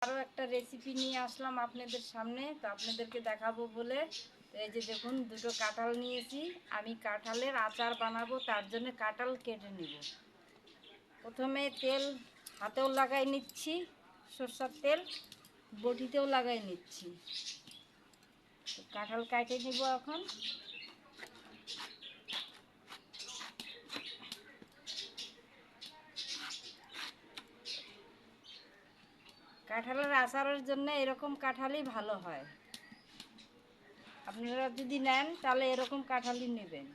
আরও একটা রেসিপি নিয়ে আসলাম আপনাদের সামনে। তো আপনাদেরকে দেখাবো বলে, তো এই যে দেখুন দুটো কাঁঠাল নিয়েছি। আমি কাঁঠালের আচার বানাবো, তার জন্য কাঁঠাল কেটে নিব। প্রথমে তেল হাতেও লাগাই নিচ্ছি, সরষের তেল বটিতেও লাগাই নিচ্ছি। তো কাঁঠাল কেটে নিব এখন। কাঁঠালের আচারের জন্য এরকম কাঁঠালই ভালো হয়। আপনারা যদি নেন তাহলে এরকম কাঁঠালই নেবেন।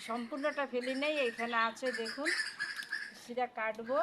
সম্পূর্ণটা ফেলি নেই, এখানে আছে দেখুন। সেটা কাটবো।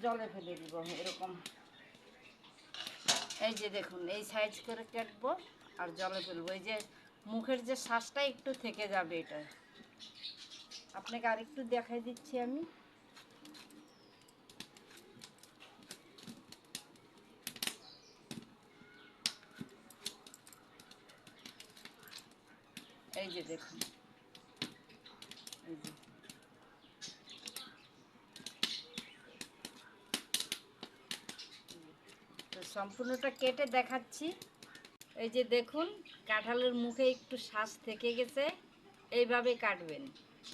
জলে ফেলে দিব এরকম। এই যে দেখুন এই সাইজ করে কাটবো আর জলে ফেলবো। এই যে মুখের যে শ্বাসটা একটু থেকে যাবে, এটা আপনাকে আরেকটু দেখাই দিচ্ছি আমি। এই যে দেখুন, এই যে তো সম্পূর্ণটা কেটে দেখাচ্ছি। এই যে দেখুন কাঁঠালের মুখে একটু শ্বাস থেকে গেছে, এইভাবে কাটবেন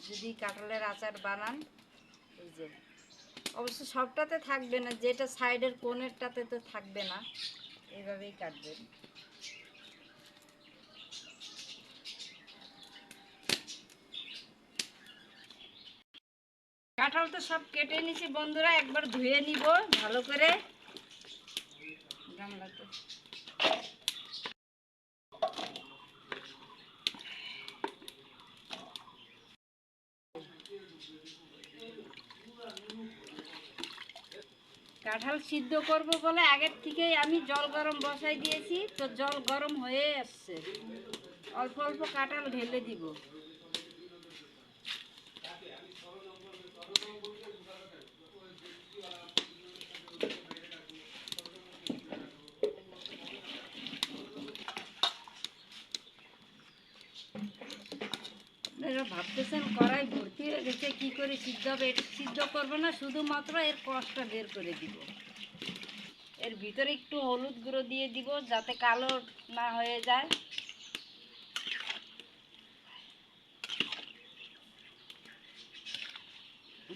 যদি কাঁঠালের আচার বানান। এই যে অবশ্য সবটাতে থাকবে না, যেটা সাইডের কোণেরটাতে তো থাকবে না, এইভাবেই কাটবেন। কাঁঠাল তো সব কেটে নিছি বন্ধুরা, একবার ধুয়ে নিব ভালো করে গামলাতে। কাঁঠাল সিদ্ধ করব বলে আগের থেকেই আমি জল গরম বসাই দিয়েছি। তো জল গরম হয়ে আসছে, অল্প অল্প কাঁঠাল ঢেলে দিব। আপনারা ভাবতেছেন কড়াই ভর্তি হয়ে গেছে, কী করে সিদ্ধ হবে? এটা সিদ্ধ করবো না, শুধুমাত্র এর কষটা বের করে দিব। এর ভিতরে একটু হলুদ গুঁড়ো দিয়ে দিব যাতে কালো না হয়ে যায়।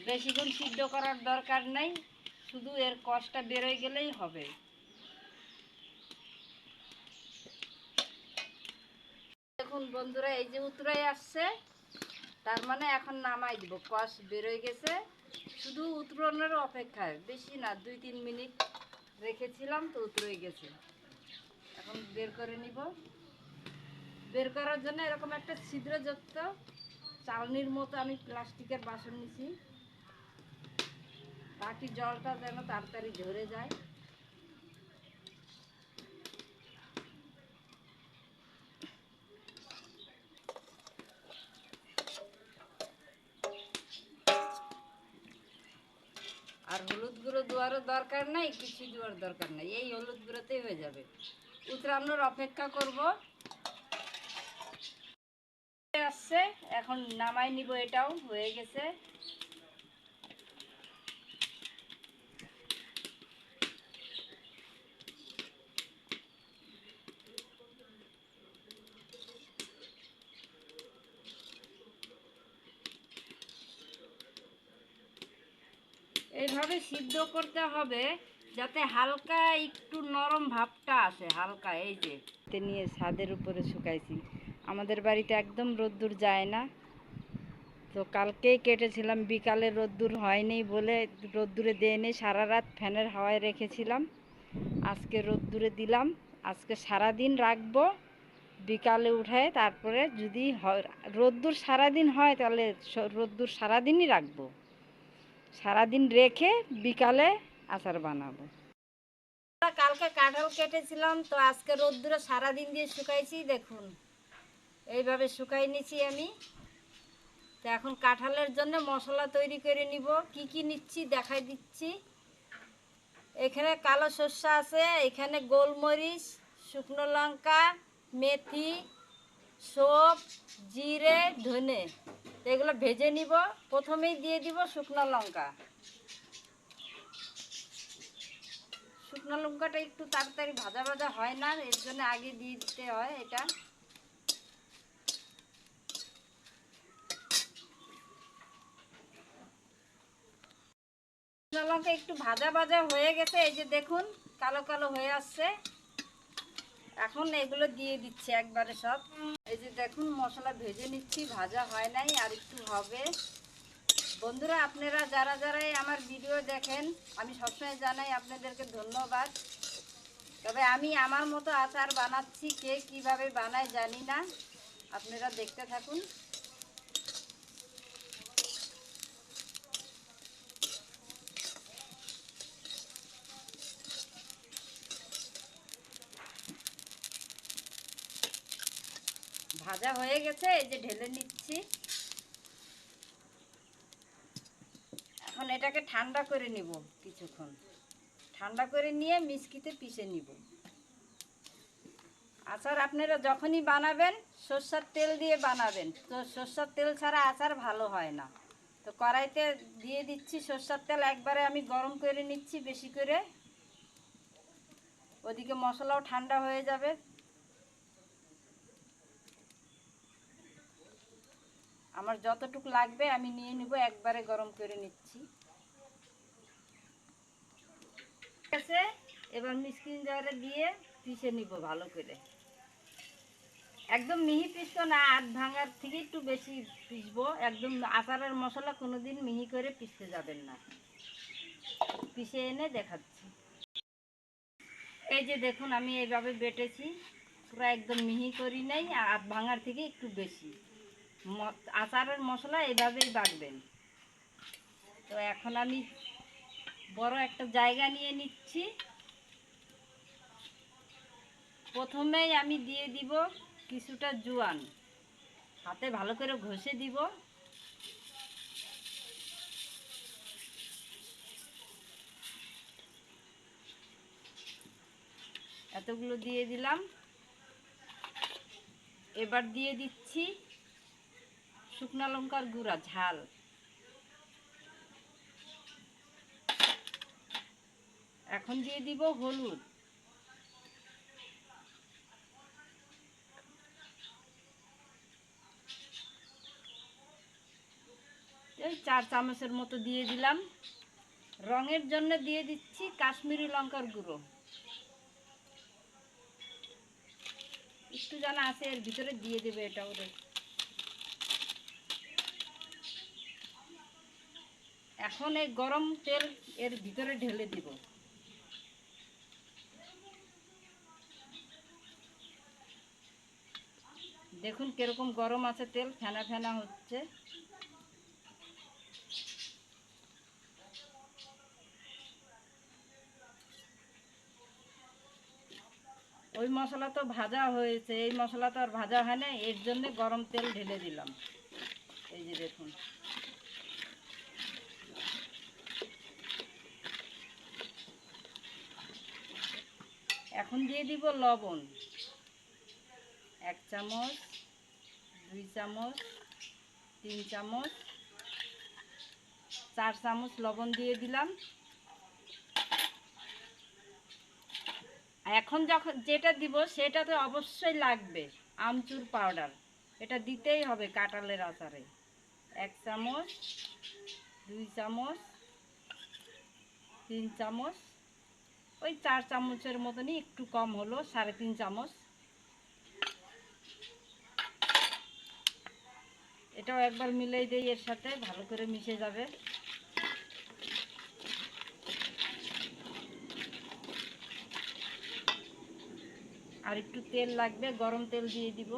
বেশিক্ষণ সিদ্ধ করার দরকার নেই, শুধু এর কষটা বেরোয় গেলেই হবে। দেখুন বন্ধুরা এই যে উতরাই আসছে, তার মানে এখন নামাই দিব। কষ বেরোয় গেছে, শুধু উতরানোর অপেক্ষায়, বেশি না, 2-3 মিনিট রেখেছিলাম তো উতরে গেছে। এখন বের করে নিব। বের করার জন্য এরকম একটা ছিদ্রযুক্ত চালনির মতো আমি প্লাস্টিকের বাসন নিছি, বাকি জলটা যেন তাড়াতাড়ি ঝরে যায়। আর হলুদ গুঁড়ো দেওয়ারও দরকার নাই, কিছু দেওয়ার দরকার নাই, এই হলুদ গুঁড়োতেই হয়ে যাবে। উতরানোর অপেক্ষা করব। আসছে, এখন নামাই নিব। এটাও হয়ে গেছে। এইভাবে সিদ্ধ করতে হবে যাতে হালকা একটু নরম ভাবটা আসে, হালকা। এই যে নিয়ে ছাদের উপরে শুকাইছি, আমাদের বাড়িতে একদম রোদ্দুর যায় না। তো কালকেই কেটেছিলাম, বিকালে রোদ্দুর হয়নি বলে রোদ্দুরে দেয়নি, সারা রাত ফ্যানের হাওয়ায় রেখেছিলাম। আজকে রোদ্দুরে দিলাম, আজকে সারাদিন রাখবো, বিকালে উঠায় তারপরে যদি রোদ্দুর সারাদিন হয় তাহলে রোদ্দুর সারাদিনই রাখবো, সারাদিন রেখে বিকালে আচার বানাবো। কালকে কাঁঠাল কেটেছিলাম, তো আজকে রোদ্দুরে সারাদিন দিয়ে শুকাইছি। দেখুন এইভাবে শুকাই নিছি আমি। তো এখন কাঁঠালের জন্য মশলা তৈরি করে নিব। কি কি নিচ্ছি দেখাই দিচ্ছি। এখানে কালো সর্ষে আছে, এখানে গোলমরিচ, শুকনো লঙ্কা, মেথি, সব, জিরে, ধনে, এগুলো ভেজে নিব। প্রথমেই দিয়ে দিব শুকনো লঙ্কা। শুকনো লঙ্কাটা একটু তাড়াতাড়ি ভাজা ভাজা হয় না, এর জন্য আগে দিয়ে দিতে হয় এটা। শুকনো লঙ্কা একটু ভাজা ভাজা হয়ে গেছে, এই যে দেখুন কালো কালো হয়ে আসছে। এখন এগুলো দিয়ে দিচ্ছি একবারে সব। এই যে দেখুন মশলা ভেজে নিচ্ছি, ভাজা হয় নাই, আর একটু হবে। বন্ধুরা, আপনারা যারা যারাই আমার ভিডিও দেখেন, আমি সবসময় জানাই আপনাদেরকে ধন্যবাদ। তবে আমি আমার মতো আচার বানাচ্ছি, কে কিভাবে বানায় জানি না, আপনারা দেখতে থাকুন। ভাজা হয়ে গেছে, এই যে ঢেলে নিচ্ছি। এখন এটাকে ঠান্ডা করে নিব কিছুক্ষণ। ঠান্ডা করে নিয়ে মিক্সিতে পিষে নিব। আচার আপনারা যখনই বানাবেন সরষের তেল দিয়ে বানাবেন, তো সরষের তেল ছাড়া আচার ভালো হয় না। তো কড়াইতে দিয়ে দিচ্ছি সরষের তেল, একবারে আমি গরম করে নিচ্ছি বেশি করে। ওদিকে মশলাও ঠান্ডা হয়ে যাবে। আমার যতটুকু লাগবে আমি নিয়ে নিব, একবারে গরম করে নিচ্ছি। ঠিক আছে, এবার মিক্সিং জারে দিয়ে পিষে নিব ভালো করে। একদম মিহি পিসবো না, আধ ভাঙার থেকে একটু বেশি পিসবো। একদম আচারের মশলা কোনোদিন মিহি করে পিষতে যাবেন না। পিষে এনে দেখাচ্ছি। এই যে দেখুন আমি এইভাবে বেটেছি, পুরো একদম মিহি করি নাই, আর আধ ভাঙার থেকে একটু বেশি। আচারের মশলা এভাবেই বাটবেন। তো এখন আমি বড় একটা জায়গা নিয়ে নিচ্ছি। প্রথমেই আমি দিয়ে দিব কিছুটা জোয়ান, হাতে ভালো করে ঘষে দিব। এতগুলো দিয়ে দিলাম। এবার দিয়ে দিচ্ছি শুকনো লঙ্কার গুঁড়া, ঝাল। এখন দিয়ে দিব হলুদ। এই 4 চামচের মতো দিয়ে দিলাম। রঙের জন্য দিয়ে দিচ্ছি কাশ্মীরি লঙ্কার গুঁড়ো, একটু জানা আছে এর ভিতরে দিয়ে দেবে এটা ওরে। এখন এই গরম তেল এর ভিতরে ঢেলে দিব। দেখুন কিরকম গরম আছে, তেল ফেনা ফেনা হচ্ছে। ওই মশলা তো ভাজা হয়েছে, এই মশলা তো আর ভাজা হয় না, এর জন্য গরম তেল ঢেলে দিলাম। এই যে দেখুন। এখন দিয়ে দিব লবণ, 1 চামচ, 2 চামচ, 3 চামচ, 4 চামচ লবণ দিয়ে দিলাম। এখন যখন যেটা দিব সেটা তো অবশ্যই লাগবে আমচুর পাউডার, এটা দিতেই হবে কাঁঠালের আচারে। 1 চামচ, 2 চামচ, 3 চামচ, ওই 4 চামচের মতনই, একটু কম হলো, 3.5 চামচ। এটাও একবার মিলাই দেই, এর সাথে ভালো করে মিশে যাবে। আর একটু তেল লাগবে, গরম তেল দিয়ে দিব।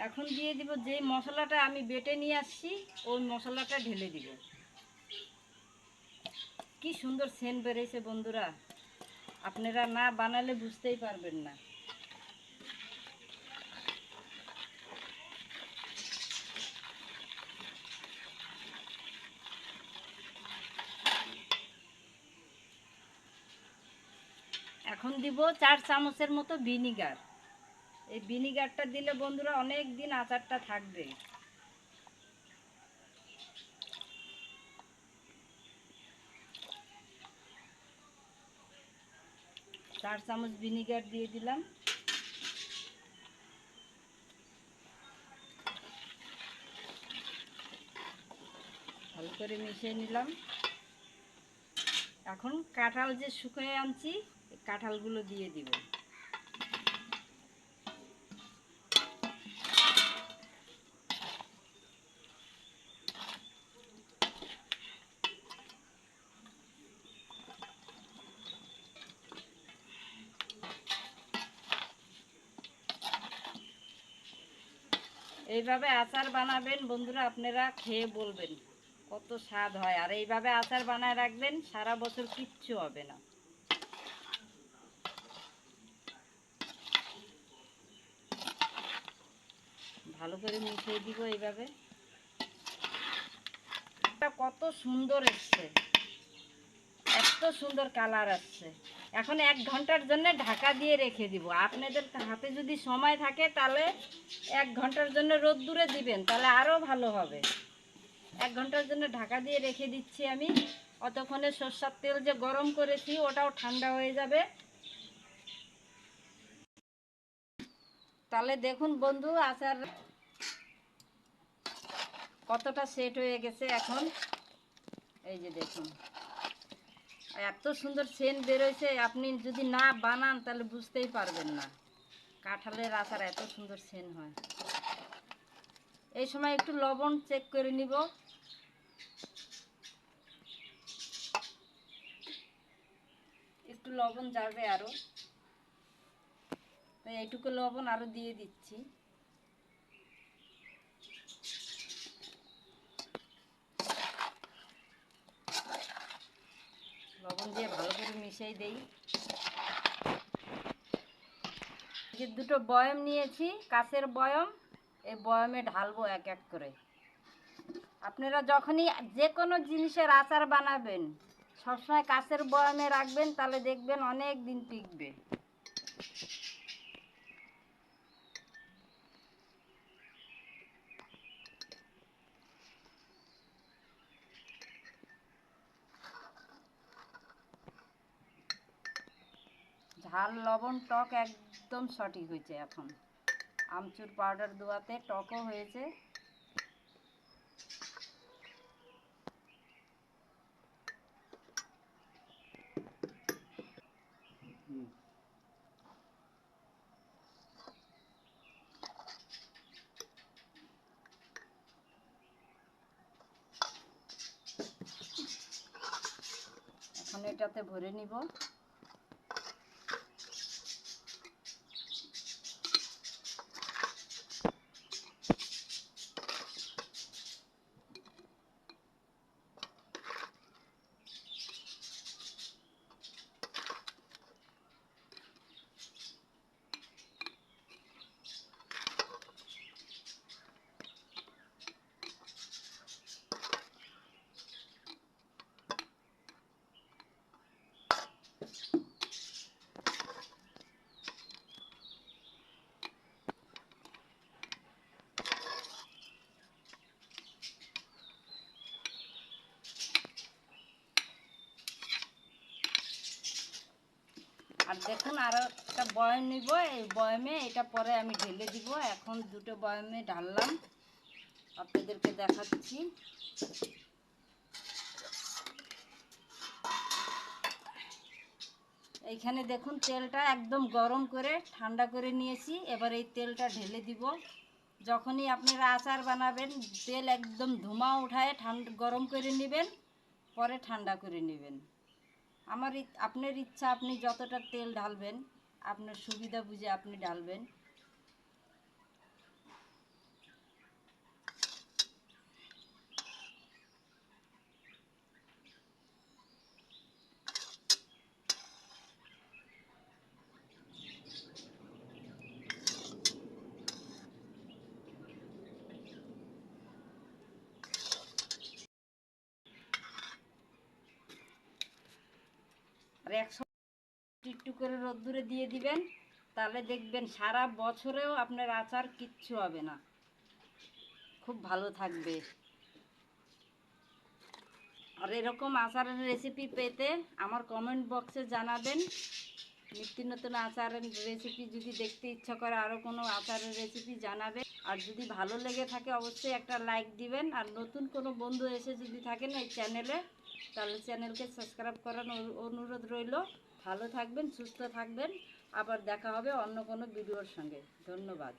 এখন দিয়ে দিব যে মশলাটা আমি বেটে নিয়ে আসছি, ওই মশলাটা ঢেলে দিব। কি সুন্দর সেন্ট বেরিয়েছে বন্ধুরা, আপনারা না বানালে বুঝতেই পারবেন না। এখন দিব 4 চামচের মতো ভিনিগার। এই ভিনিগারটা দিলে বন্ধুরা অনেক দিন আচারটা থাকবে। 4 চামচ ভিনিগার দিয়ে দিলাম। ভালো করে মিশিয়ে নিলাম। এখন কাঁঠাল যে শুকিয়ে আনছি, এই কাঁঠালগুলো দিয়ে দিব। এইভাবে আচার বানাবেন বন্ধুরা, আপনারা খেয়ে বলবেন কত স্বাদ হয়। আর এইভাবে আচার বানায় রাখবেন, সারা বছর কিচ্ছু হবে না। ভালো করে মিশিয়ে দিব এইভাবে। কত সুন্দর এসছে, এত সুন্দর কালার আসছে। এখন 1 ঘন্টার জন্য ঢাকা দিয়ে রেখে দিব। আপনাদের হাতে যদি সময় থাকে তাহলে 1 ঘন্টার জন্য রোদ্দুরে দিবেন, তাহলে আরও ভালো হবে। 1 ঘন্টার জন্য ঢাকা দিয়ে রেখে দিচ্ছি আমি। অতক্ষণে সরষের তেল যে গরম করেছি ওটাও ঠান্ডা হয়ে যাবে। তাহলে দেখুন বন্ধু, আচার কতটা সেট হয়ে গেছে এখন। এই যে দেখুন, এত সুন্দর সেন্ট বেরোইছে, আপনি যদি না বানান তাহলে বুঝতেই পারবেন না কাঁঠালের আচার এত সুন্দর সেন্ট হয়। এই সময় একটু লবণ চেক করে নিব। একটু লবণ যাবে আরও, তাই এইটুকু লবণ আরও দিয়ে দিচ্ছি। লবণ দিয়ে ভালো করে মিশিয়ে দেই। যে দুটো বয়ম নিয়েছি, কাঁচের বয়ম, এই বয়মে ঢালবো এক এক করে। আপনারা যখনই যে কোনো জিনিসের আচার বানাবেন সবসময় কাঁচের বয়মে রাখবেন, তাহলে দেখবেন অনেক দিন টিকবে। ঝাল লবণ টক একদম সঠিক হয়েছে। এখন আমচুর পাউডার দেওয়াতে টকও হয়েছে। এখন এটাতে ভরে নিব। আর দেখুন আরও একটা বয়ম নিব, এই বয়মে এটা পরে আমি ঢেলে দিব। এখন দুটো বয়মে ঢাললাম, আপনাদেরকে দেখাচ্ছি। এইখানে দেখুন তেলটা একদম গরম করে ঠান্ডা করে নিয়েছি। এবার এই তেলটা ঢেলে দিব। যখনই আপনারা আচার বানাবেন তেল একদম ধোঁয়া উঠায় ঠান্ডা গরম করে নেবেন, পরে ঠান্ডা করে নেবেন। আপনার ইচ্ছা, আপনি যতটা তেল ঢালবেন, আপনার সুবিধা বুঝে আপনি ঢালবেন। আর 100 একটু করে রোদ্দুরে দিয়ে দিবেন, তাহলে দেখবেন সারা বছরেও আপনার আচার কিচ্ছু হবে না, খুব ভালো থাকবে। আর এরকম আচারের রেসিপি পেতে আমার কমেন্ট বক্সে জানাবেন। নিত্য নতুন আচারের রেসিপি যদি দেখতে ইচ্ছা করে আরও কোনো আচারের রেসিপি জানাবেন। আর যদি ভালো লেগে থাকে অবশ্যই একটা লাইক দিবেন। আর নতুন কোনো বন্ধু এসে যদি থাকেন এই চ্যানেলে, তাহলে চ্যানেলকে সাবস্ক্রাইব করার অনুরোধ রইল। ভালো থাকবেন, সুস্থ থাকবেন। আবার দেখা হবে অন্য কোনো ভিডিওর সঙ্গে। ধন্যবাদ।